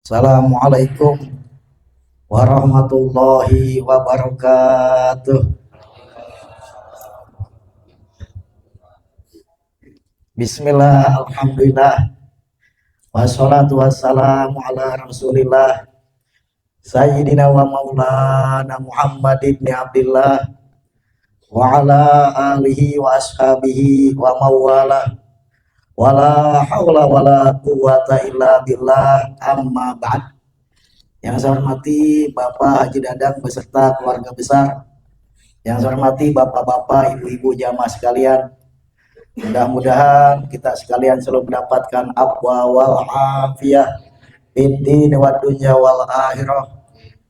Assalamualaikum warahmatullahi wabarakatuh. Bismillah, alhamdulillah, wassalatu wassalamu ala rasulillah, Sayyidina wa maulana Muhammad ibn Abdillah, wa ala alihi wa ashabihi wa mawala, wala hawla wala quwata illa billah, amma ba'd. Yang saya hormati Bapak Haji Dadang beserta keluarga besar, yang saya hormati bapak-bapak, ibu-ibu jamaah sekalian, mudah-mudahan kita sekalian selalu mendapatkan afwa wal afiyah fiddin wa dunya wal akhirah,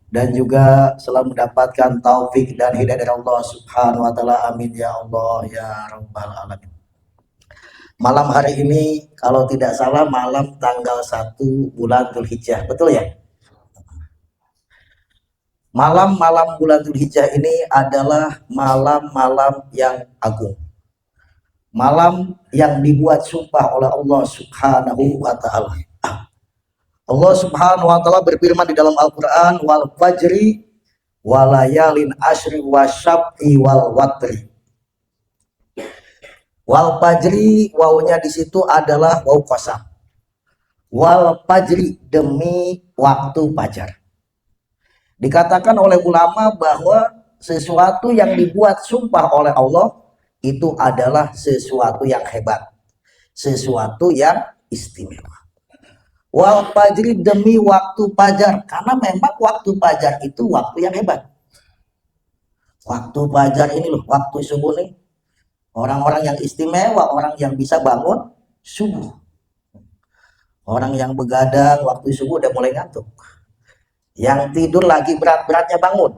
dan juga selalu mendapatkan taufik dan hidayah dari Allah Subhanahu wa taala. Amin ya Allah ya rabbal alamin. Malam hari ini kalau tidak salah malam tanggal 1 bulan Dzulhijjah, betul ya? Malam-malam bulan Dzulhijjah ini adalah malam-malam yang agung. Malam yang dibuat sumpah oleh Allah Subhanahu wa taala. Allah Subhanahu wa taala berfirman di dalam Al-Qur'an, wal fajri walayalin asyri wasyab'i wal watri. Wal fajri, wawunya di situ adalah waw qasam. Wal fajri, demi waktu fajar. Dikatakan oleh ulama bahwa sesuatu yang dibuat sumpah oleh Allah itu adalah sesuatu yang hebat, sesuatu yang istimewa. Wal fajri, demi waktu fajar, karena memang waktu fajar itu waktu yang hebat. Waktu fajar ini loh, waktu subuh nih, orang-orang yang istimewa, orang yang bisa bangun subuh. Orang yang begadang waktu subuh udah mulai ngantuk. Yang tidur lagi berat-beratnya bangun.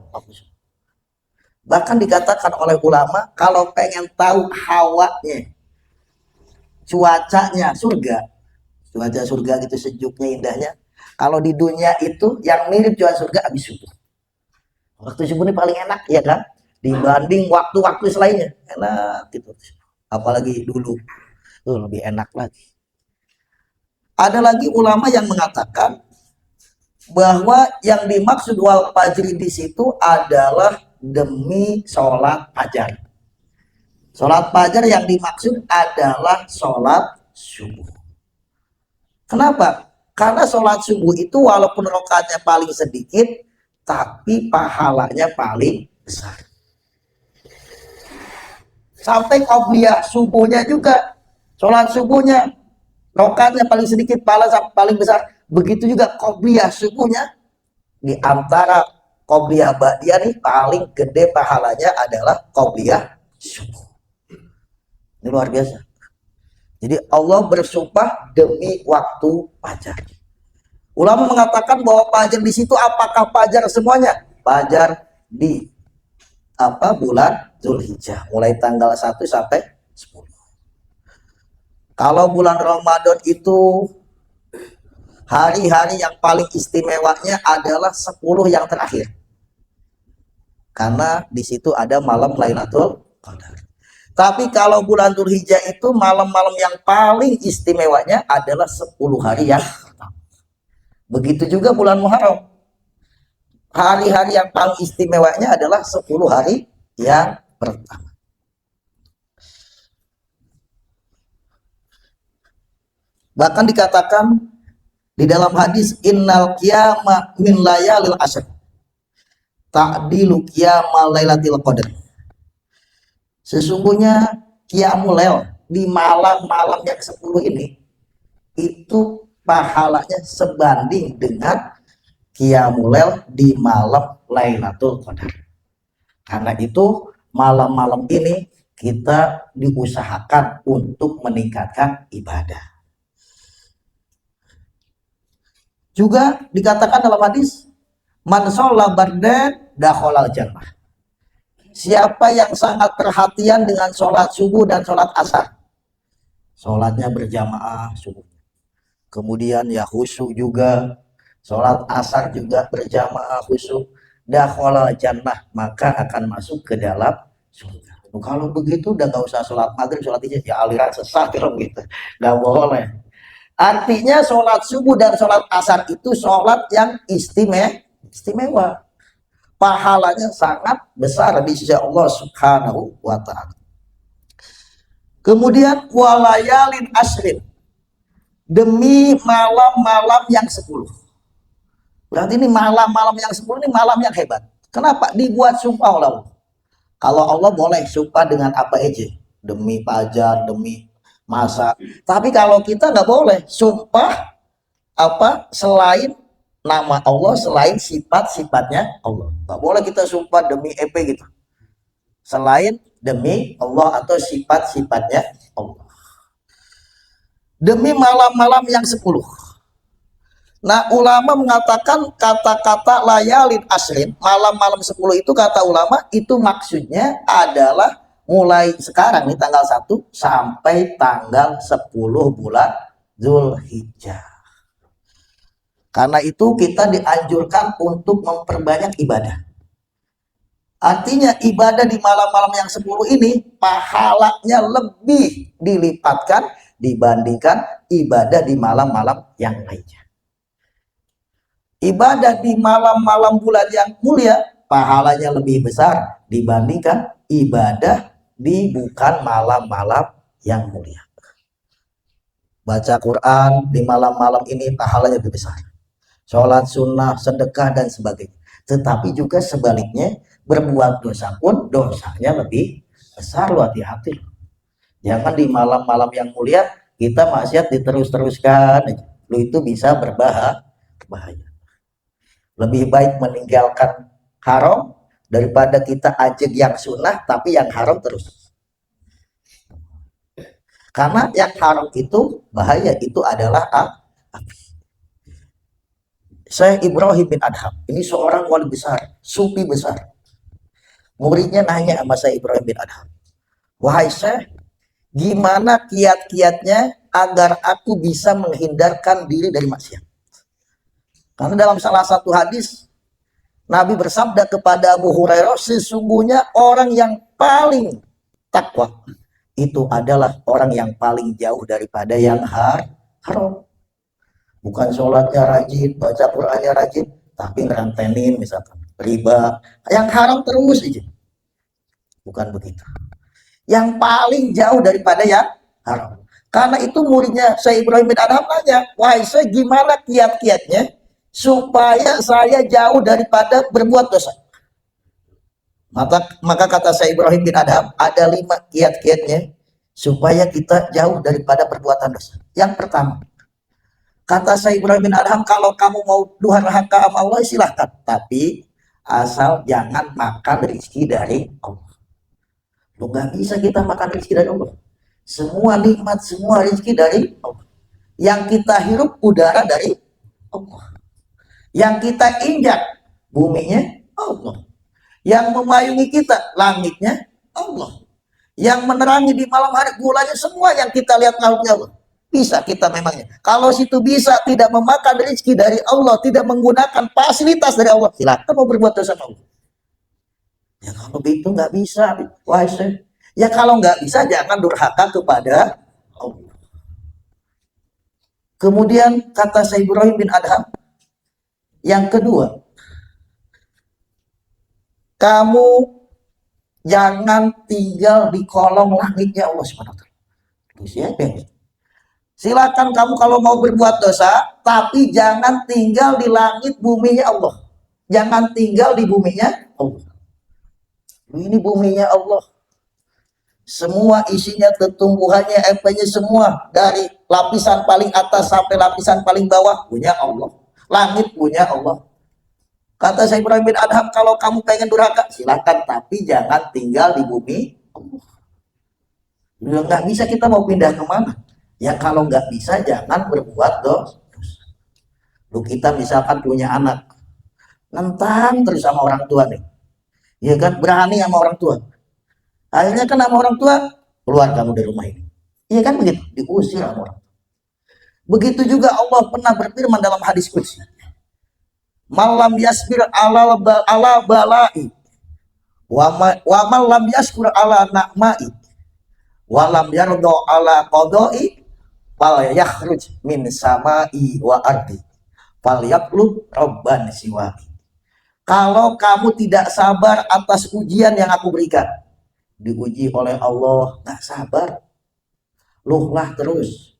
Bahkan dikatakan oleh ulama, kalau pengen tahu hawanya, cuacanya surga, cuaca surga gitu sejuknya, indahnya, kalau di dunia itu yang mirip cuaca surga habis subuh. Waktu subuh ini paling enak, ya kan? Dibanding waktu-waktu selainnya, enak gitu. Apalagi dulu, lebih enak lagi. Ada lagi ulama yang mengatakan bahwa yang dimaksud wal fajri di situ adalah demi sholat fajar. Sholat fajar yang dimaksud adalah sholat subuh. Kenapa? Karena sholat subuh itu walaupun rakaatnya paling sedikit, tapi pahalanya paling besar. Sampai qobliyah subuhnya juga, sholat subuhnya rakaatnya paling sedikit, pahala paling besar. Begitu juga qobliyah subuhnya. Di antara qobliyah ba'diyah nih paling gede pahalanya adalah qobliyah subuh. Ini luar biasa. Jadi Allah bersumpah demi waktu fajar. Ulama mengatakan bahwa fajar di situ apakah fajar semuanya? Fajar di bulan Dzulhijjah, mulai tanggal 1 sampai 10. Kalau bulan Ramadan itu hari-hari yang paling istimewanya adalah 10 yang terakhir. Karena di situ ada malam Lailatul Qadar. Tapi kalau bulan Dzulhijjah itu malam-malam yang paling istimewanya adalah 10 hari yang pertama. Begitu juga bulan Muharram. Hari-hari yang paling istimewanya adalah 10 hari yang pertama. Bahkan dikatakan di dalam hadis, innal qiyama min layalil ashr ta'dilu qiyama lailatul qadar. Sesungguhnya qiyamul lail di malam-malam yang 10 ini itu pahalanya sebanding dengan qiyamul lail di malam Lailatul Qadar. Karena itu malam-malam ini kita diusahakan untuk meningkatkan ibadah. Juga dikatakan dalam hadis, man sholla bardan dakhalal jannah. Siapa yang sangat perhatian dengan sholat subuh dan sholat asar, sholatnya berjamaah subuh, kemudian ya khusyuk juga, sholat asar juga berjamaah khusyuk, dakhalal jannah, maka akan masuk ke dalam surga. Kalau begitu udah gak usah sholat maghrib, sholat isya, ya aliran sesat gitu, gak boleh. Artinya sholat subuh dan sholat asar itu sholat yang istimewa. Pahalanya sangat besar di sisi Allah Subhanahu wa ta'ala. Kemudian walayalin asrin, demi malam-malam yang 10. Berarti ini malam-malam yang 10 ini malam yang hebat. Kenapa? Dibuat sumpah oleh Allah. Kalau Allah boleh sumpah dengan apa aja, demi fajar, demi masa. Tapi kalau kita nggak boleh sumpah apa selain nama Allah, selain sifat-sifatnya Allah. Nggak boleh kita sumpah demi EP gitu, selain demi Allah atau sifat-sifatnya Allah. Demi malam-malam yang 10. Nah, ulama mengatakan kata-kata layalin asrin, malam-malam 10 itu kata ulama itu maksudnya adalah mulai sekarang nih tanggal 1 sampai tanggal 10 bulan Zulhijjah. Karena itu kita dianjurkan untuk memperbanyak ibadah. Artinya ibadah di malam-malam yang 10 ini pahalanya lebih dilipatkan dibandingkan ibadah di malam-malam yang lainnya. Ibadah di malam-malam bulan yang mulia pahalanya lebih besar dibandingkan ibadah di bukan malam-malam yang mulia. Baca Quran di malam-malam ini pahalanya lebih besar. Sholat sunnah, sedekah dan sebagainya. Tetapi juga sebaliknya, berbuat dosa pun dosanya lebih besar. Lu hati-hati. Jangan di malam-malam yang mulia kita maksiat diterus-teruskan. Lu itu bisa berbahaya. Lebih baik meninggalkan haram daripada kita ajak yang sunnah tapi yang haram terus. Karena yang haram itu bahaya, itu adalah api. Syekh Ibrahim bin Adham, ini seorang wali besar, sufi besar. Muridnya nanya sama Syekh Ibrahim bin Adham, wahai Syekh, gimana kiat-kiatnya agar aku bisa menghindarkan diri dari maksiat? Karena dalam salah satu hadis Nabi bersabda kepada Abu Hurairah, sesungguhnya orang yang paling takwa itu adalah orang yang paling jauh daripada yang haram. Bukan sholatnya rajin, baca Qurannya rajin, tapi ngerantenin misalkan riba, yang haram terus aja. Bukan begitu. Yang paling jauh daripada yang haram. Karena itu muridnya Syekh Ibrahim bin Adham nanya, wahai Syekh, gimana kiat-kiatnya supaya saya jauh daripada berbuat dosa? Maka kata Syekh Ibrahim bin Adham, ada 5 kiat-kiatnya supaya kita jauh daripada perbuatan dosa. Yang pertama, kata Syekh Ibrahim bin Adham, kalau kamu mau durhaka sama Allah silahkan, tapi asal jangan makan rezeki dari Allah. Lo nggak bisa kita makan rezeki dari Allah. Semua nikmat, semua rezeki dari Allah. Yang kita hirup udara dari Allah. Yang kita injak buminya Allah. Yang memayungi kita langitnya Allah. Yang menerangi di malam hari bulannya, semua yang kita lihat makhluknya Allah. Bisa kita memangnya. Kalau situ bisa tidak memakan rezeki dari Allah, tidak menggunakan fasilitas dari Allah, silakan mau berbuat dosa sama Allah. Ya kalau itu nggak bisa, wah ya kalau nggak bisa jangan durhaka kepada Allah. Kemudian kata Syekh Ibrahim bin Adham, yang kedua, kamu jangan tinggal di kolong langitnya Allah Subhanahu wa taala. Silakan kamu kalau mau berbuat dosa, tapi jangan tinggal di langit buminya Allah. Jangan tinggal di buminya Allah. Ini buminya Allah. Semua isinya, tumbuhannya, efeknya semua dari lapisan paling atas sampai lapisan paling bawah punya Allah. Langit punya Allah. Kata Syekh Ibrahim bin Adham, kalau kamu pengen durhaka silakan, tapi jangan tinggal di bumi Allah. Nggak bisa, kita mau pindah kemana? Ya kalau nggak bisa jangan berbuat dosa. Lu kita misalkan punya anak, nentang terus sama orang tua nih, ya kan, berani sama orang tua. Akhirnya kan sama orang tua, keluar kamu dari rumah ini. Iya kan begitu, diusir sama orang. Begitu juga Allah pernah berfirman dalam hadis qudsi, malam yasbir ala balai wa malam yaskur ala na'mai walam yardo ala qadai fal yakhruj min samai wa ardi fal yaklub robban siwa. Kalau kamu tidak sabar atas ujian yang aku berikan, diuji oleh Allah, nggak sabar, luhlah terus,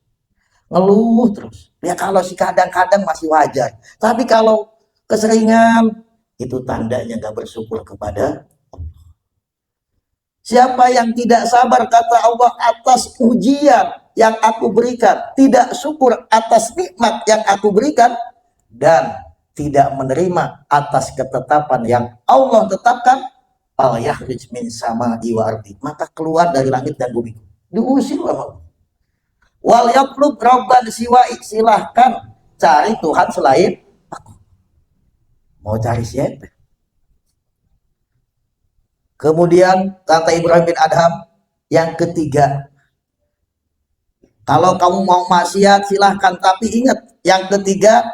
ngeluh terus. Ya kalau sih kadang-kadang masih wajar, tapi kalau keseringan, itu tandanya nggak bersyukur kepada Allah. Siapa yang tidak sabar, kata Allah, atas ujian yang aku berikan, tidak syukur atas nikmat yang aku berikan, dan tidak menerima atas ketetapan yang Allah tetapkan, al yahrij min sama'i wa ardi, maka keluar dari langit dan bumi, diusir sama Allah. Wal yaklub robban siwa'i, silahkan cari Tuhan selain aku. Mau cari siapa? Kemudian kata Ibrahim bin Adham yang ketiga, kalau kamu mau maksiat silahkan, tapi ingat yang ketiga,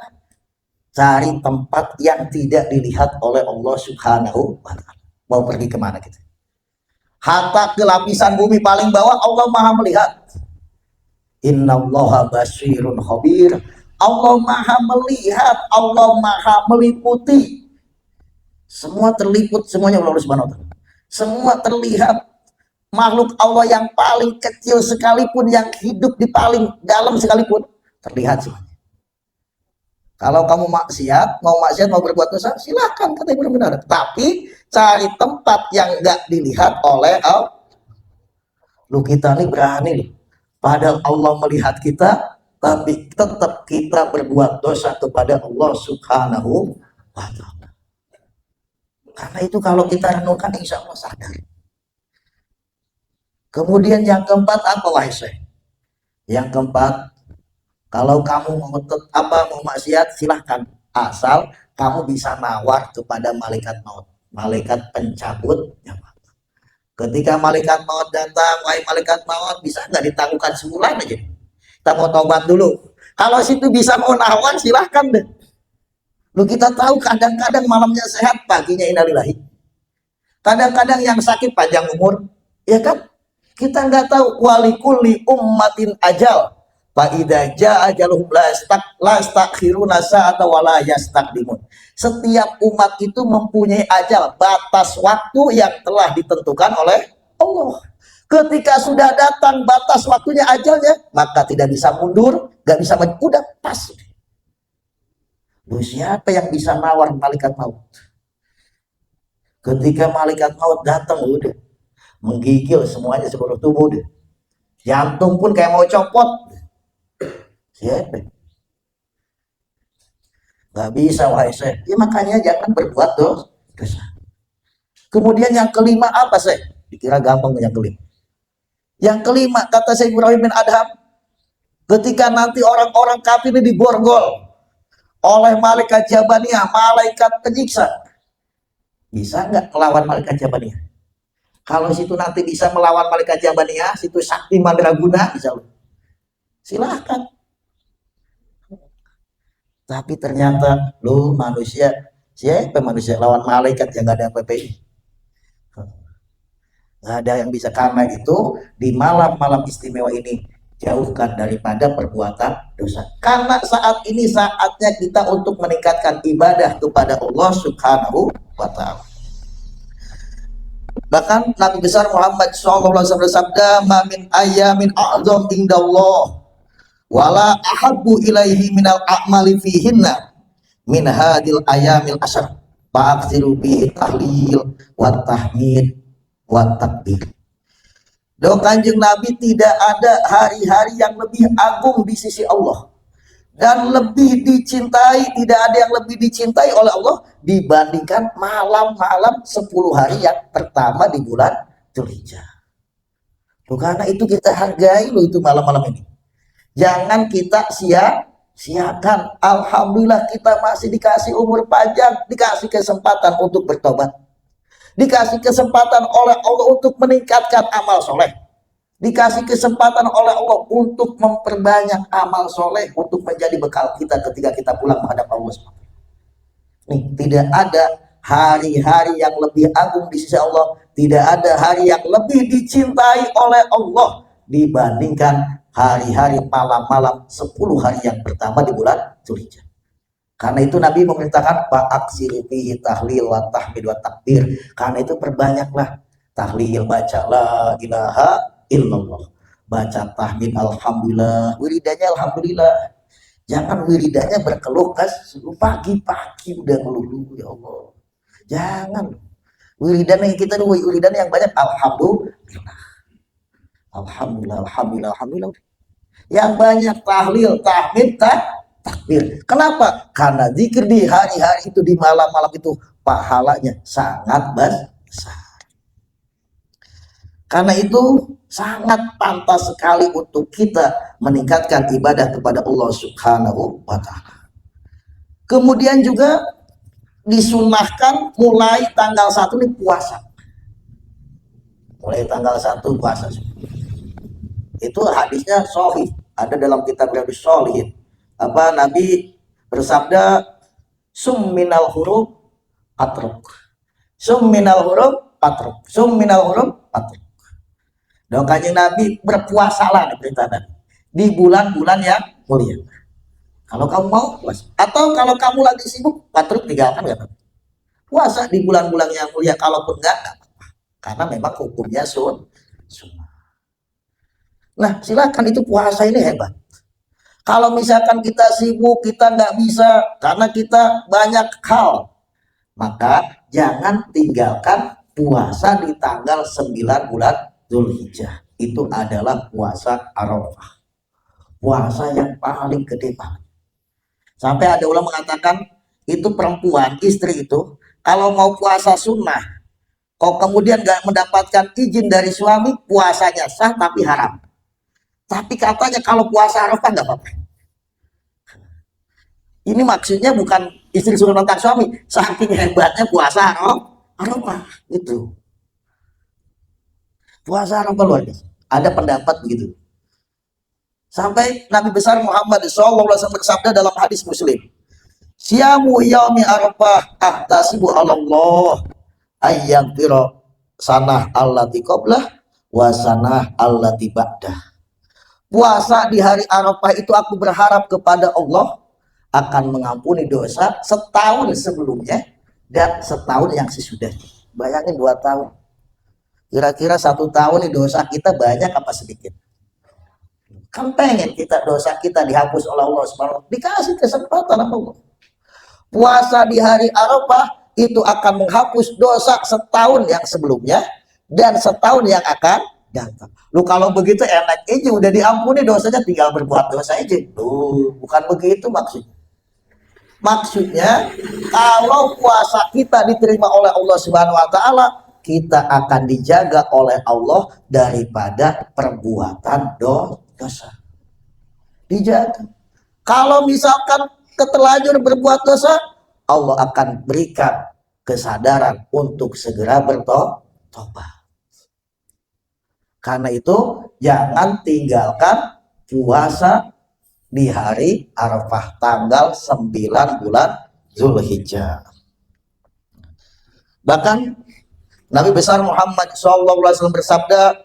cari tempat yang tidak dilihat oleh Allah Subhanahu wa ta'ala. Mau pergi kemana kita? Hatta ke lapisan bumi paling bawah, Allah maha melihat. Innallaha basirun khabir. Allah maha melihat, Allah maha meliputi. Semua terliput, semuanya oleh Allah Subhanahu wa ta'ala. Semua terlihat. Makhluk Allah yang paling kecil sekalipun, yang hidup di paling dalam sekalipun, terlihat semuanya. Kalau kamu maksiat, mau berbuat dosa, silahkan, kata Ibrahim bin Adham. Tapi cari tempat yang nggak dilihat oleh Allah. Lu kita ini berani loh. Padahal Allah melihat kita, tapi tetap kita berbuat dosa kepada Allah Subhanahu wa ta'ala. Karena itu kalau kita renungkan, insya Allah sadar. Kemudian yang keempat apa, wahai Syekh? Yang keempat, kalau kamu mau maksiat, silahkan, asal kamu bisa nawar kepada malaikat maut, malaikat pencabut nyawa. Ketika malaikat maut datang, wahai malaikat maut, bisa nggak ditangguhkan sebulan aja? Kita mau taubat dulu. Kalau situ bisa mau nawar, silahkan deh. Lu kita tahu kadang-kadang malamnya sehat, paginya innalillahi. Kadang-kadang yang sakit panjang umur, ya kan? Kita nggak tahu. Walikulli ummatin ajal. Fa'idha ja'a ajaluhum la yastakhiruna sa'ata wa la yastaqdimun. Setiap umat itu mempunyai ajal, batas waktu yang telah ditentukan oleh Allah. Ketika sudah datang batas waktunya, ajalnya, maka tidak bisa mundur, nggak bisa maju, udah pas. Loh, siapa yang bisa nawar malaikat maut? Ketika malaikat maut datang, udah menggigil semuanya seluruh tubuh deh. Jantung pun kayak mau copot. Siapa? Gak bisa, wahai Syekh. Ya makanya jangan berbuat dosa. Kemudian yang kelima apa, Syekh? Dikira gampang yang kelima. Yang kelima, kata Syekh Ibrahim bin Adham, ketika nanti orang-orang kafir ini diborgol oleh malaikat Jabaniyah, malaikat penyiksa, bisa nggak melawan malaikat Jabaniyah? Kalau situ nanti bisa melawan malaikat Jabaniyah, situ sakti mandraguna, bisa loh. Silahkan. Tapi ternyata lo manusia, siapa manusia lawan malaikat yang nggak ada PPI? Nggak ada yang bisa. Karena itu di malam-malam istimewa ini, jauhkan daripada perbuatan dosa. Karena saat ini saatnya kita untuk meningkatkan ibadah kepada Allah Subhanahu wa ta'ala. Bahkan Nabi besar Muhammad SAW bersabda, "Ma min ayyamin a'zam indallah wala ahabbu ilaihi minal a'mali fihinna min hadil ayamil asyar fa'aksiru bihi tahlil wa tahmid wa takbir." Doa Kanjeng Nabi, tidak ada hari-hari yang lebih agung di sisi Allah dan lebih dicintai, tidak ada yang lebih dicintai oleh Allah dibandingkan malam-malam 10 hari yang pertama di bulan Dzulhijjah. Karena itu kita hargai loh itu malam-malam ini. Jangan kita sia-siakan. Alhamdulillah kita masih dikasih umur panjang, dikasih kesempatan untuk bertobat, dikasih kesempatan oleh Allah untuk meningkatkan amal soleh, dikasih kesempatan oleh Allah untuk memperbanyak amal soleh untuk menjadi bekal kita ketika kita pulang menghadap Allah. Nih, tidak ada hari-hari yang lebih agung di sisi Allah, tidak ada hari yang lebih dicintai oleh Allah dibandingkan hari-hari malam-malam 10 hari yang pertama di bulan Dzulhijjah. Karena itu Nabi memerintahkan fa'aksiru fihi tahlil wa tahmid wa takbir. Karena itu perbanyaklah tahlil, baca la ilaha illallah, baca tahmid alhamdulillah, wiridanya alhamdulillah. Jangan wiridanya berkeluh pagi-pagi udah ngeluh ya Allah. Jangan. Wiridan yang kita wiridan yang banyak alhamdulillah. Alhamdulillah, alhamdulillah, alhamdulillah. Yang banyak tahlil, tahmid, takbir. Kenapa? Karena zikir di hari-hari itu, di malam-malam itu pahalanya sangat besar. Karena itu sangat pantas sekali untuk kita meningkatkan ibadah kepada Allah Subhanahu wa Ta'ala. Kemudian juga disunahkan mulai tanggal 1 ini puasa. Mulai tanggal 1 puasa. Itu hadisnya sahih, ada dalam kitab Riyadhus Shalihin. Nabi bersabda, summinal huruf atruk, summinal huruf atruk, summinal huruf atruk. Dan Kanjeng Nabi berpuasalah diperintahkan di bulan-bulan yang mulia. Kalau kamu mau puasa, atau kalau kamu lagi sibuk, patruk tinggalkan gak? Puasa di bulan-bulan yang mulia, kalaupun enggak apa-apa. Karena memang hukumnya sunnah. Nah, silakan, itu puasa ini hebat. Kalau misalkan kita sibuk, kita nggak bisa karena kita banyak hal, maka jangan tinggalkan puasa di tanggal 9 bulan Dzulhijjah. Itu adalah puasa Arafah. Puasa yang paling gede banget. Sampai ada ulama mengatakan, itu perempuan, istri itu, kalau mau puasa sunnah, kalau kemudian nggak mendapatkan izin dari suami, puasanya sah tapi haram. Tapi katanya kalau puasa Arafah nggak apa-apa. Ini maksudnya bukan istri suruh nentang suami, saking hebatnya puasa Arafah itu. Puasa Arafah luar biasa. Ada pendapat begitu. Sampai Nabi besar Muhammad SAW bersabda dalam hadis Muslim, Siyamu yaumi Arafah ahtasibu Allah ayyaghfira sanah allati qablah wa sanah allati ba'dah. Puasa di hari Arafah itu aku berharap kepada Allah akan mengampuni dosa setahun sebelumnya dan setahun yang sesudahnya. Bayangin 2 tahun. Kira-kira 1 tahun nih dosa kita banyak apa sedikit? Kan pengen kita dosa kita dihapus oleh Allah Subhanahu wa Ta'ala. Dikasih kesempatan Allah. Puasa di hari Arafah itu akan menghapus dosa setahun yang sebelumnya dan setahun yang akan datang. Lu kalau begitu enak aja, udah diampuni dosanya, tinggal berbuat dosa aja. Bukan begitu maksudnya. Maksudnya kalau puasa kita diterima oleh Allah Subhanahu wa Ta'ala, kita akan dijaga oleh Allah daripada perbuatan dosa. Dijaga. Kalau misalkan keterlanjur berbuat dosa, Allah akan berikan kesadaran untuk segera bertobat. Karena itu jangan tinggalkan puasa di hari Arafah tanggal 9 bulan Dzulhijjah. Bahkan Nabi besar Muhammad SAW bersabda,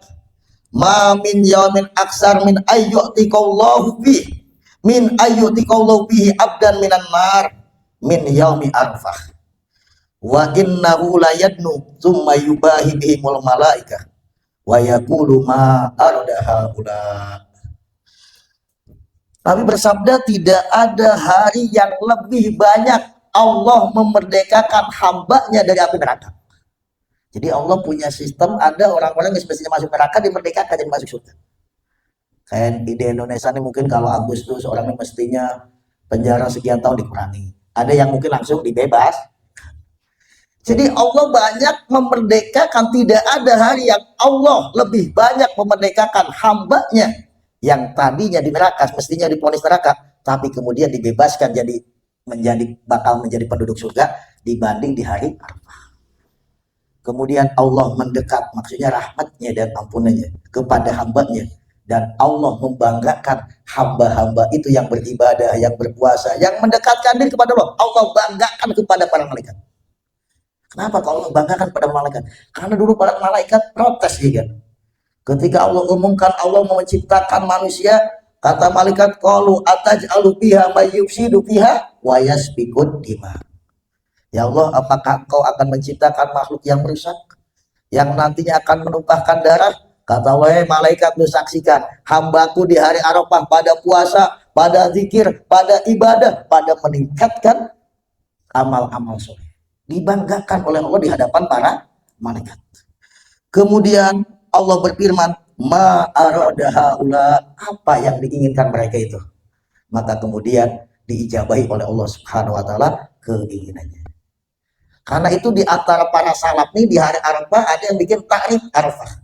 "Ma min yaumin aksar min ayyutiqallahu fi min ayyutiqallahu fihi abdan minan nar min yaumi Arafah. Wa innahu la yadnu tsumma yubahi bihimul malaikah wa yaqulu ma ardaha ula." Nabi bersabda, tidak ada hari yang lebih banyak Allah memerdekakan hambanya dari api neraka. Jadi Allah punya sistem, ada orang-orang yang mestinya masuk neraka dimerdekakan jadi masuk surga. Kayak di Indonesia ini mungkin kalau Agustus orang yang mestinya penjara sekian tahun dikurangi. Ada yang mungkin langsung dibebas. Jadi Allah banyak memerdekakan, tidak ada hari yang Allah lebih banyak memerdekakan hambanya yang tadinya di neraka, mestinya divonis neraka, tapi kemudian dibebaskan bakal menjadi penduduk surga dibanding di hari Arafah. Kemudian Allah mendekat, maksudnya rahmatnya dan ampunannya kepada hambanya, dan Allah membanggakan hamba-hamba itu yang beribadah, yang berpuasa, yang mendekatkan diri kepada Allah. Allah banggakan kepada para malaikat. Kenapa kalau Allah banggakan pada malaikat? Karena dulu para malaikat protes ya kan. Ketika Allah umumkan Allah mau menciptakan manusia, kata malaikat qalu ataj'alu fiha may yufsidu fiha wa yasfikud dima. Ya Allah, apakah Engkau akan menciptakan makhluk yang merusak, yang nantinya akan menumpahkan darah? Kata wahai malaikat, lu saksikan hambaku di hari Arafah pada puasa, pada zikir, pada ibadah, pada meningkatkan amal-amal soleh. Dibanggakan oleh Allah di hadapan para malaikat. Kemudian Allah berfirman, ma arada haula, apa yang diinginkan mereka itu? Maka kemudian diijabahi oleh Allah Subhanahu wa taala keinginannya. Karena itu di antara para salaf nih di hari Arafah ada yang bikin takrif Arafah.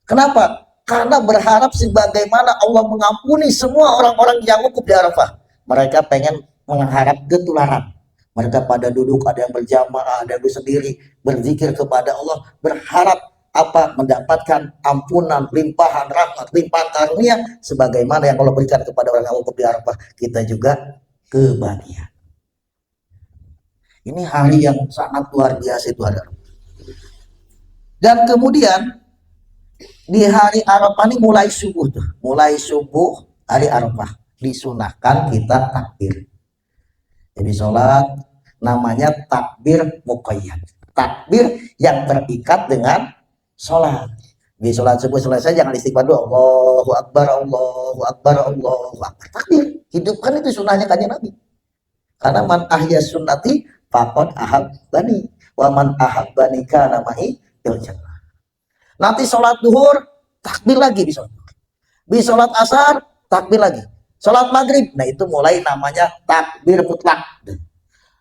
Kenapa? Karena berharap sebagaimana Allah mengampuni semua orang-orang yang wukuf di Arafah. Mereka pengen mengharap ketularan. Mereka pada duduk, ada yang berjamaah, ada yang sendiri, berzikir kepada Allah, berharap apa? Mendapatkan ampunan, limpahan rahmat, limpahan karunia sebagaimana yang Allah berikan kepada orang yang wukuf di Arafah. Kita juga kebahagiaan. Ini hari yang sangat luar biasa itu ada. Dan kemudian di hari Arafah ini mulai subuh tuh, mulai subuh hari Arafah disunahkan kita takbir. Jadi sholat namanya takbir muqayyad, takbir yang terikat dengan sholat. Di sholat subuh selesai jangan istighfar dulu, Allahu Akbar, Allahu Akbar, Allahu Akbar, takbir. Hidupkan itu sunahnya kanjeng Nabi. Karena man ahya sunnati faqad ahabbani wa man ahabbani kana ma'i fil jannah. Nanti sholat duhur, takbir lagi di sholat. Di sholat asar, takbir lagi. Sholat maghrib, nah itu mulai namanya takbir mutlak.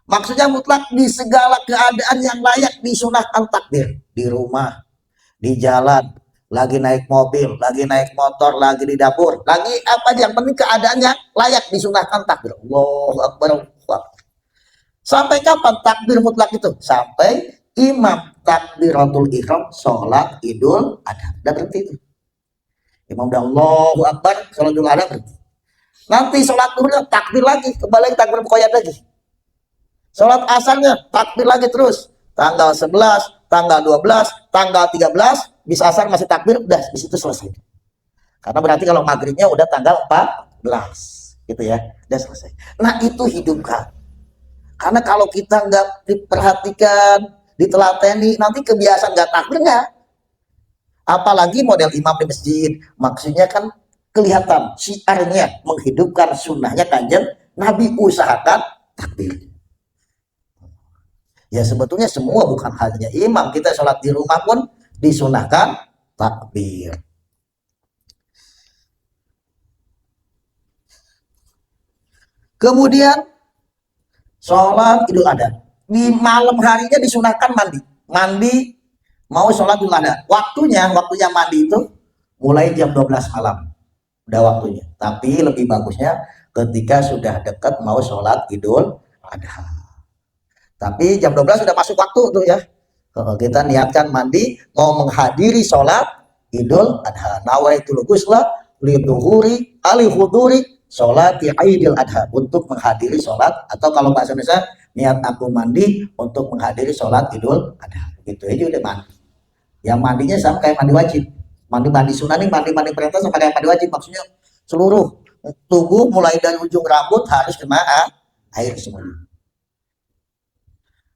Maksudnya mutlak di segala keadaan yang layak disunahkan takbir. Di rumah, di jalan, lagi naik mobil, lagi naik motor, lagi di dapur, lagi apa aja yang penting keadaannya layak disunahkan takbir. Allahu Akbar, Allahu Akbar. Sampai kapan takbir mutlak itu? Sampai imam takbiratul ihram sholat idul adha, udah berhenti itu. Imam udah Allahu Akbar, sholat idul adha berhenti. Nanti sholat duhurnya takbir lagi, kembali takbir muqayyad lagi. Sholat asarnya takbir lagi terus. Tanggal 11, tanggal 12, tanggal 13, bisa asar masih takbir, udah di situ selesai. Karena berarti kalau maghribnya udah tanggal 14, gitu ya, udah selesai. Nah itu hidupkan. Karena kalau kita nggak diperhatikan, ditelateni, nanti kebiasaan nggak takbir nggak. Apalagi model imam di masjid, maksudnya kan kelihatan syiarnya menghidupkan sunnahnya kanjeng Nabi, usahakan takbir. Ya sebetulnya semua, bukan hanya imam, kita sholat di rumah pun disunahkan takbir. Kemudian sholat idul adha, di malam harinya disunahkan mandi mau sholat idul adha. Waktunya mandi itu mulai jam 12 malam, udah waktunya. Tapi lebih bagusnya ketika sudah dekat mau sholat idul adha. Tapi jam 12 sudah masuk waktu tuh ya, kita niatkan mandi mau menghadiri sholat idul adha. Nawaitul ghusla lidzuhuri alihuduri sholati idul adha, untuk menghadiri sholat, atau kalau bahasa Indonesia niat aku mandi untuk menghadiri sholat idul adha. Gitu aja udah mandi. Yang mandinya sama kayak mandi wajib. Mandi sunnah nih, mandi perintah sama kayak mandi wajib. Maksudnya seluruh tubuh mulai dari ujung rambut harus kena air semuanya.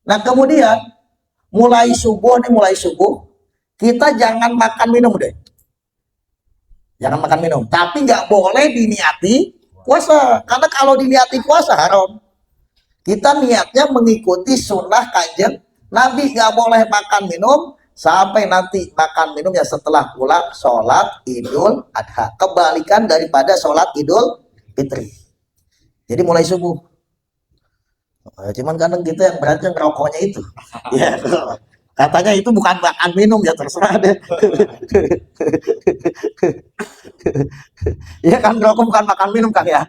Nah kemudian mulai subuh kita jangan makan minum deh. Jangan makan minum, tapi nggak boleh diniati puasa. Karena kalau diniati puasa haram. Kita niatnya mengikuti sunnah kanjeng Nabi, nggak boleh makan minum sampai nanti makan minum ya setelah pulang sholat idul adha. Kebalikan daripada sholat idul fitri. Jadi mulai subuh. Cuman kadang kita yang beratnya ngerokoknya itu. Ya, katanya itu bukan makan minum, ya terserah deh. Ya kan, rokok bukan makan minum kan ya.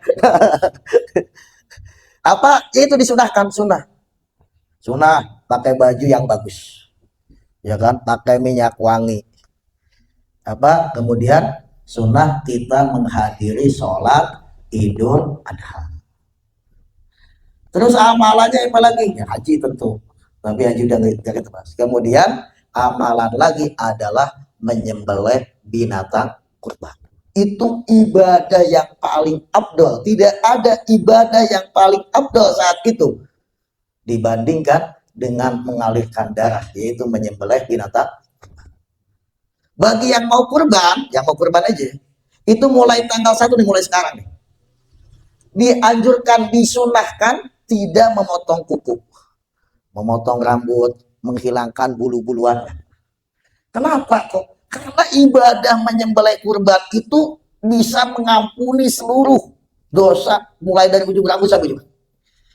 Apa itu disunahkan? Sunnah pakai baju yang bagus, ya kan, pakai minyak wangi. Apa kemudian sunnah kita menghadiri sholat idul adha. Terus amalannya apa lagi? Ya haji tentu, tapi haji udah nggak kita bahas. Kemudian amalan lagi adalah menyembelih binatang kurban. Itu ibadah yang paling afdol. Tidak ada ibadah yang paling afdol saat itu dibandingkan dengan mengalirkan darah, yaitu menyembelih binatang. Bagi yang mau kurban aja, itu mulai tanggal 1 nih, mulai sekarang nih, dianjurkan, disunahkan tidak memotong kuku, memotong rambut, menghilangkan bulu-buluan. Kenapa kok? Karena ibadah menyembelih kurban itu bisa mengampuni seluruh dosa, mulai dari ujung rambut sampai ujung.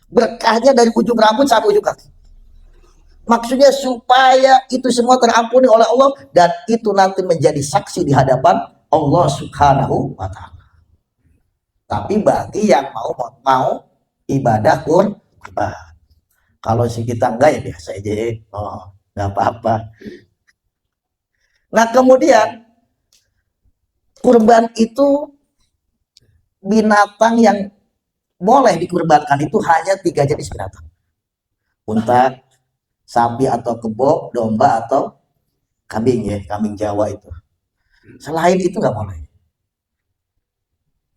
Berkahnya dari ujung rambut sampai ujung kaki. Maksudnya supaya itu semua terampuni oleh Allah, dan itu nanti menjadi saksi di hadapan Allah Subhanahu wa Ta'ala. Tapi bagi yang mau ibadah kurban. Kalau si kita enggak, ya biasa aja, nggak apa-apa. Nah, kemudian kurban itu, binatang yang boleh dikurbankan itu hanya 3 jenis binatang: unta, sapi atau kebo, domba atau kambing, ya, kambing Jawa itu. Selain itu nggak boleh.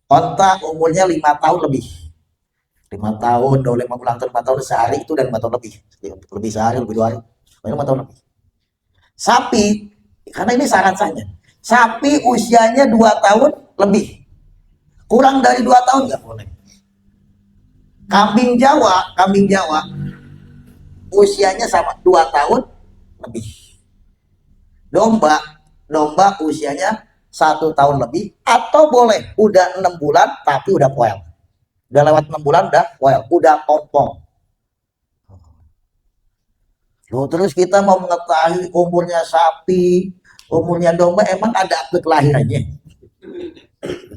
Unta umurnya 5 tahun lebih, 5 tahun, 5 bulan, 5 tahun sehari itu, dan 5 tahun lebih sehari, lebih 2 hari, 5 tahun lebih. Sapi, karena ini syarat saja, sapi usianya 2 tahun lebih, kurang dari 2 tahun nggak boleh. Kambing Jawa usianya sama 2 tahun lebih. Domba usianya 1 tahun lebih, atau boleh udah 6 bulan tapi udah poel. Udah lewat 6 bulan udah poel, udah pompong. Loh, terus kita mau mengetahui umurnya sapi, umurnya domba, emang ada akte kelahirannya?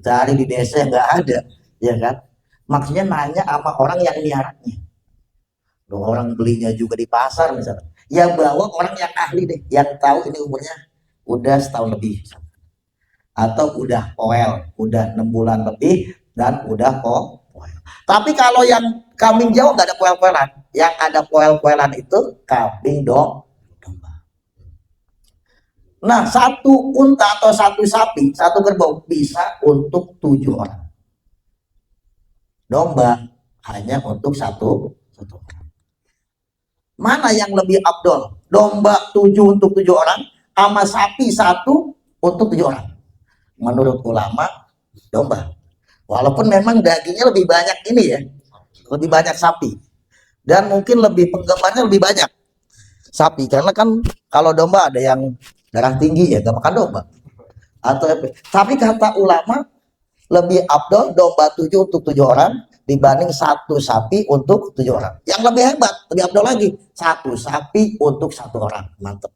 Cari di desa nggak ada, ya kan? Maksudnya nanya sama orang yang miaranya. Loh, orang belinya juga di pasar misalnya, ya bawa orang yang ahli deh, yang tahu ini umurnya udah setahun lebih, atau udah poel, udah 6 bulan lebih, dan udah poel. Tapi kalau yang kambing Jawa nggak ada poel-poelan, yang ada poel-poelan itu kambing domba. Nah, 1 unta atau 1 sapi, 1 kerbau bisa untuk 7 orang. Domba hanya untuk satu orang. Mana yang lebih afdol? Domba 7 untuk 7 orang, sama sapi 1 untuk 7 orang. Menurut ulama, domba. Walaupun memang dagingnya lebih banyak ini, ya, lebih banyak sapi, dan mungkin lebih penggemarnya lebih banyak sapi, karena kan kalau domba ada yang darah tinggi, ya gak makan domba. Tapi kata ulama, lebih afdol domba 7 untuk 7 orang dibanding 1 sapi untuk 7 orang. Yang lebih hebat, lebih afdol lagi, 1 sapi untuk 1 orang. Mantep.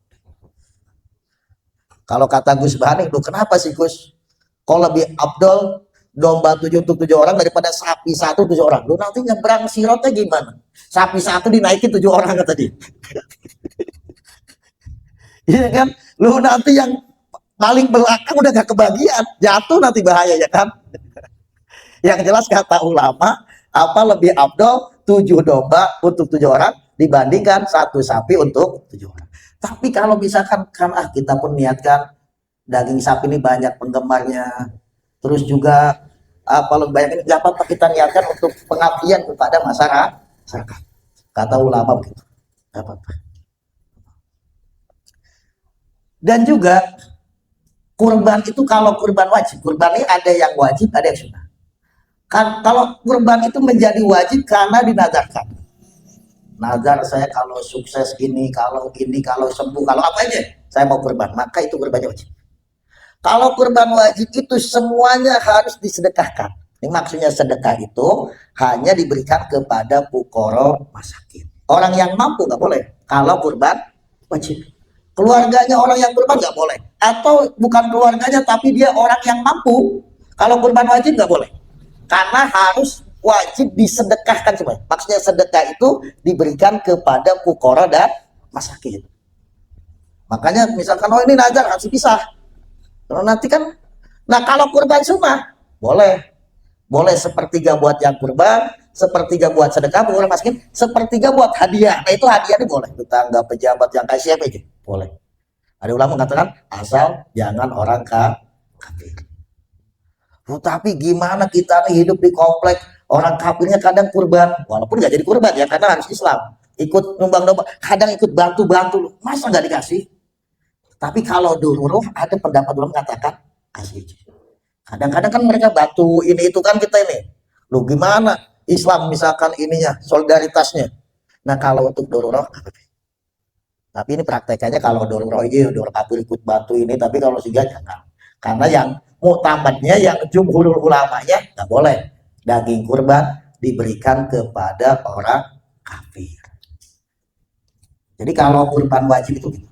Kalau kata Gus Bani, kenapa sih Gus kok lebih afdol domba 7 untuk 7 orang daripada sapi 1 7 orang? Lu nanti nyebrang sirotnya gimana? Sapi 1 dinaikin 7 orang kata dia. Iya kan? Lu nanti yang paling belakang udah gak kebagian, jatuh nanti bahaya, ya kan? Yang jelas kata ulama, apa lebih afdol 7 domba untuk 7 orang dibandingkan 1 sapi untuk 7 orang. Tapi kalau misalkan kita pun niatkan daging sapi ini banyak penggemarnya, terus juga lebih banyak ini, gak apa-apa kita niatkan untuk pengabdian kepada masyarakat. Kata ulama begitu, gak apa-apa. Dan juga kurban itu, kalau kurban wajib, kurban ini ada yang wajib, ada yang sunnah. Kalau kurban itu menjadi wajib karena dinazarkan. Nazar saya kalau sukses ini, kalau sembuh, kalau apa aja, saya mau kurban, maka itu kurbannya wajib. Kalau kurban wajib itu semuanya harus disedekahkan. Ini maksudnya sedekah itu hanya diberikan kepada fuqara masakin. Orang yang mampu nggak boleh. Kalau kurban wajib, keluarganya orang yang kurban nggak boleh. Atau bukan keluarganya tapi dia orang yang mampu, kalau kurban wajib nggak boleh. Karena harus wajib disedekahkan semuanya. Maksudnya sedekah itu diberikan kepada fuqara dan masakin. Makanya misalkan ini nazar harus dipisah. Kalau nanti kan, nah kalau kurban sunnah boleh 1/3 buat yang kurban, 1/3 buat sedekah buat orang miskin, 1/3 buat hadiah. Nah itu hadiah ini boleh, tetangga, pejabat yang kasih apa aja boleh. Ada ulama mengatakan asal jangan orang kafir. Tapi gimana kita nih hidup di komplek orang kafirnya kadang kurban, walaupun nggak jadi kurban ya karena harus Islam, ikut numbang domba, kadang ikut bantu-bantu, masa nggak dikasih? Tapi kalau dulu ada pendapat ulama mengatakan kasih. Kadang-kadang kan mereka bantu ini itu kan kita ini. Lu gimana Islam misalkan ininya solidaritasnya. Nah kalau untuk dororoh, tapi ini praktekannya kalau dororoh iya dororoh kafir ikut bantu ini, tapi kalau siga jangan. Karena yang muktamadnya yang jumhur ulamanya nggak boleh daging kurban diberikan kepada orang kafir. Jadi kalau kurban wajib itu gitu.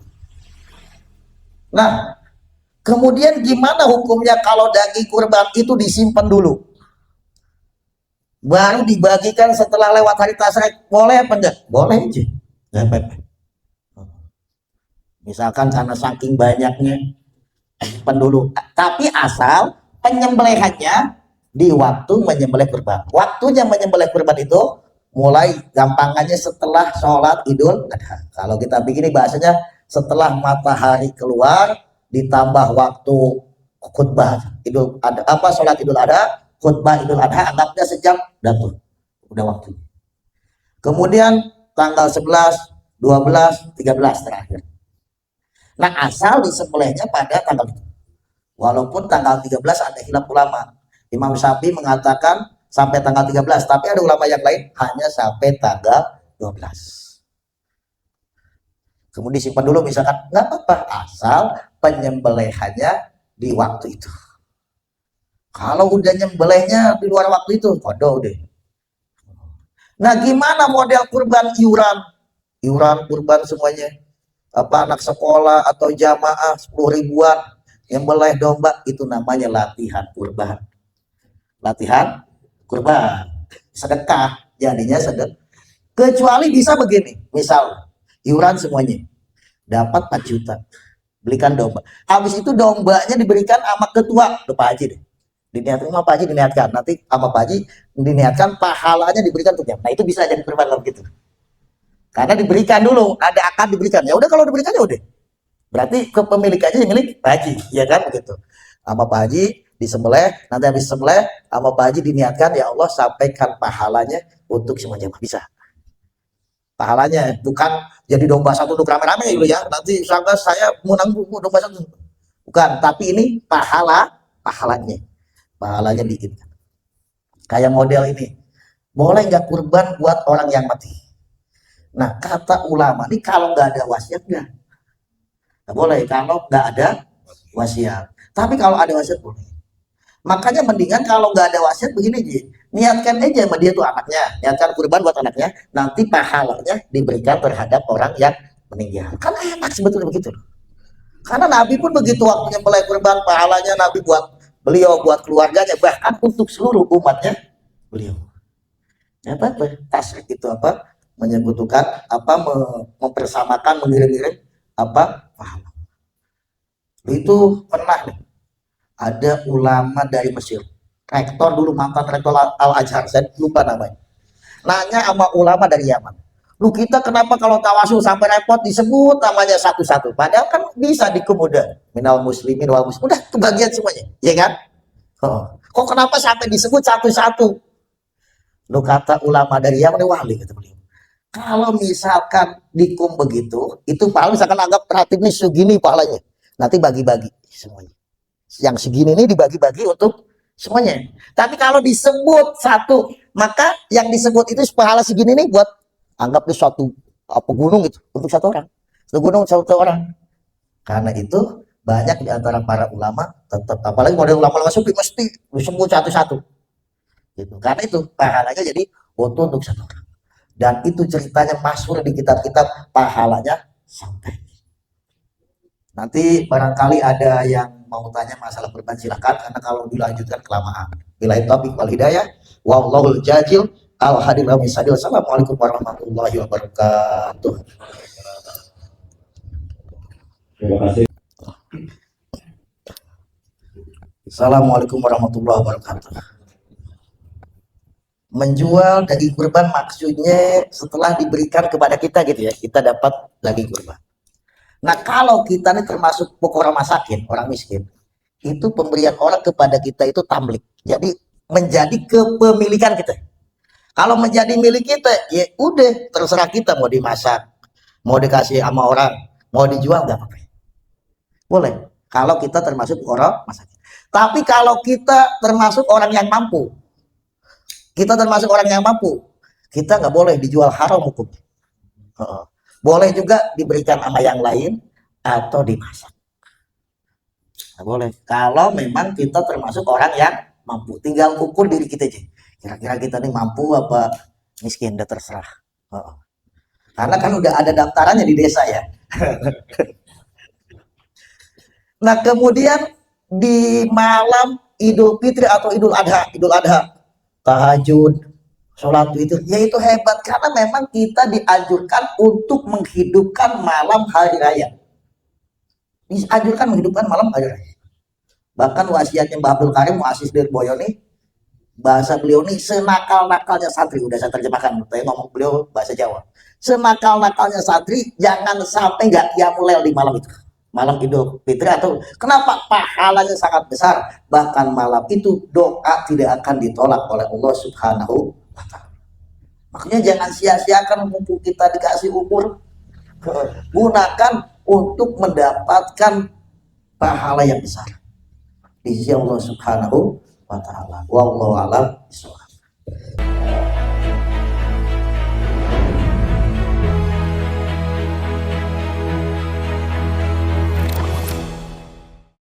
Nah, kemudian gimana hukumnya kalau daging kurban itu disimpan dulu? Baru dibagikan setelah lewat hari tasyrik, boleh apa enggak? Boleh aja. Misalkan karena saking banyaknya simpan dulu. Tapi asal penyembelihannya di waktu menyembelih kurban. Waktunya menyembelih kurban itu mulai gampangannya setelah sholat Idul Adha. Kalau kita begini bahasanya setelah matahari keluar ditambah waktu khutbah Idul Adha, apa sholat Idul Adha, khutbah Idul Adha, anggapnya sejam udah waktu. Kemudian tanggal 11, 12, 13 terakhir. Nah asal disembelihnya pada tanggal itu. Walaupun tanggal 13 ada hilaf ulama. Imam Syafi'i mengatakan sampai tanggal 13, tapi ada ulama yang lain hanya sampai tanggal 12. Kemudian disimpan dulu misalkan, nggak apa-apa asal penyembelihannya di waktu itu. Kalau udah nyembelihnya di luar waktu itu, kodoh deh. Nah gimana model kurban iuran kurban semuanya, apa anak sekolah atau jamaah 10 ribuan nyembelih domba, itu namanya latihan kurban. Latihan kurban, sedekah, jadinya sedekah. Kecuali bisa begini, misal iuran semuanya dapat 4 juta, belikan domba, habis itu dombanya diberikan sama ketua Pak Haji deh, diniatkan sama Pak Haji, diniatkan nanti sama Pak Haji diniatkan pahalanya diberikan untuknya. Nah itu bisa jadi kurban gitu, karena diberikan dulu, ada akad diberikan, ya udah kalau diberikan ya udah berarti kepemilikannya milik Pak Haji, ya kan begitu, sama Pak Haji disembelih, nanti habis sembelih sama Pak Haji diniatkan ya Allah sampaikan pahalanya untuk semua jamaah, bisa pahalanya, bukan jadi domba satu untuk rame-rame gitu ya, nanti sangka saya menang domba satu, bukan, tapi ini pahalanya diingat. Kayak model ini, boleh nggak kurban buat orang yang mati? Nah kata ulama ini kalau nggak ada wasiat nggak boleh, kalau nggak ada wasiat. Tapi kalau ada wasiat boleh. Makanya mendingan kalau nggak ada wasiat begini aja, niatkan aja sama dia tuh anaknya, niatkan kurban buat anaknya, nanti pahalanya diberikan terhadap orang yang meninggal. Kan enak sebetulnya begitu. Karena Nabi pun begitu waktunya mulai kurban, pahalanya Nabi buat beliau, buat keluarganya, bahkan untuk seluruh umatnya beliau. Ya apa? Tasrik itu apa? Menyebutkan apa? Mempersamakan, mengirim-irim apa? Pahala. Itu pernah nih, ada ulama dari Mesir, rektor dulu, mantan rektor Al-Azhar, saya lupa namanya, nanya sama ulama dari Yaman, lu kita kenapa kalau tawasul sampai repot disebut namanya satu-satu, padahal kan bisa dikemudah minal muslimin wal muslim, udah kebagian semuanya, ya kan? Kok kenapa sampai disebut satu-satu? Lu kata ulama dari Yaman, wali kata beliau, kalau misalkan dikum begitu, itu pahala misalkan anggap relatif nih segini pahalanya, nanti bagi-bagi semuanya, yang segini ini dibagi-bagi untuk semuanya. Tapi kalau disebut satu, maka yang disebut itu pahala segini nih buat anggap di suatu apa gunung gitu untuk satu orang, satu gunung satu orang. Karena itu banyak di antara para ulama tetap, apalagi model ulama-ulama sufi, mesti disebut satu-satu gitu. Karena itu pahalanya jadi untuk satu orang, dan itu ceritanya masyhur di kitab-kitab, pahalanya sampai. Nanti barangkali ada yang mau tanya masalah kurban, silakan, karena kalau dilanjutkan kelamaan. Billahi taufiq wal hidayah, wallahul jazil al hadir wa misadil. Assalamualaikum warahmatullahi wabarakatuh. Terima kasih. Assalamualaikum warahmatullahi wabarakatuh. Menjual daging kurban maksudnya setelah diberikan kepada kita gitu ya, kita dapat daging kurban. Nah, kalau kita ini termasuk pokok masakin, orang miskin, itu pemberian orang kepada kita itu tamlik. Jadi menjadi kepemilikan kita. Kalau menjadi milik kita, ya udah terserah kita mau dimasak, mau dikasih sama orang, mau dijual nggak apa-apa. Boleh. Kalau kita termasuk orang masakin. Tapi kalau kita termasuk orang yang mampu, kita termasuk orang yang mampu, kita nggak boleh dijual haram hukum. Boleh juga diberikan sama yang lain atau dimasak. Nggak boleh. Kalau memang kita termasuk orang yang mampu, tinggal ukur diri kita aja. Kira-kira kita nih mampu apa miskin, udah terserah. Karena kan udah ada daftarannya di desa ya. Nah, kemudian di malam Idul Fitri atau Idul Adha, tahajud, sholat itu, ya itu hebat karena memang kita dianjurkan untuk menghidupkan malam hari raya. Dianjurkan menghidupkan malam hari raya. Bahkan wasiatnya Mbah Abdul Karim Muasis Lirboyo nih, bahasa beliau nih senakal-nakalnya santri, udah saya terjemahkan, saya ngomong beliau bahasa Jawa. Senakal-nakalnya santri jangan sampai nggak qiyamul di malam itu. Malam Idul Fitri atau kenapa pahalanya sangat besar, bahkan malam itu doa tidak akan ditolak oleh Allah Subhanahu wa taala. Makanya jangan sia-siakan mumpung kita dikasih umur, gunakan untuk mendapatkan pahala yang besar di sisi Allah Subhanahu wa taala. Wallahu a'lam bishawab.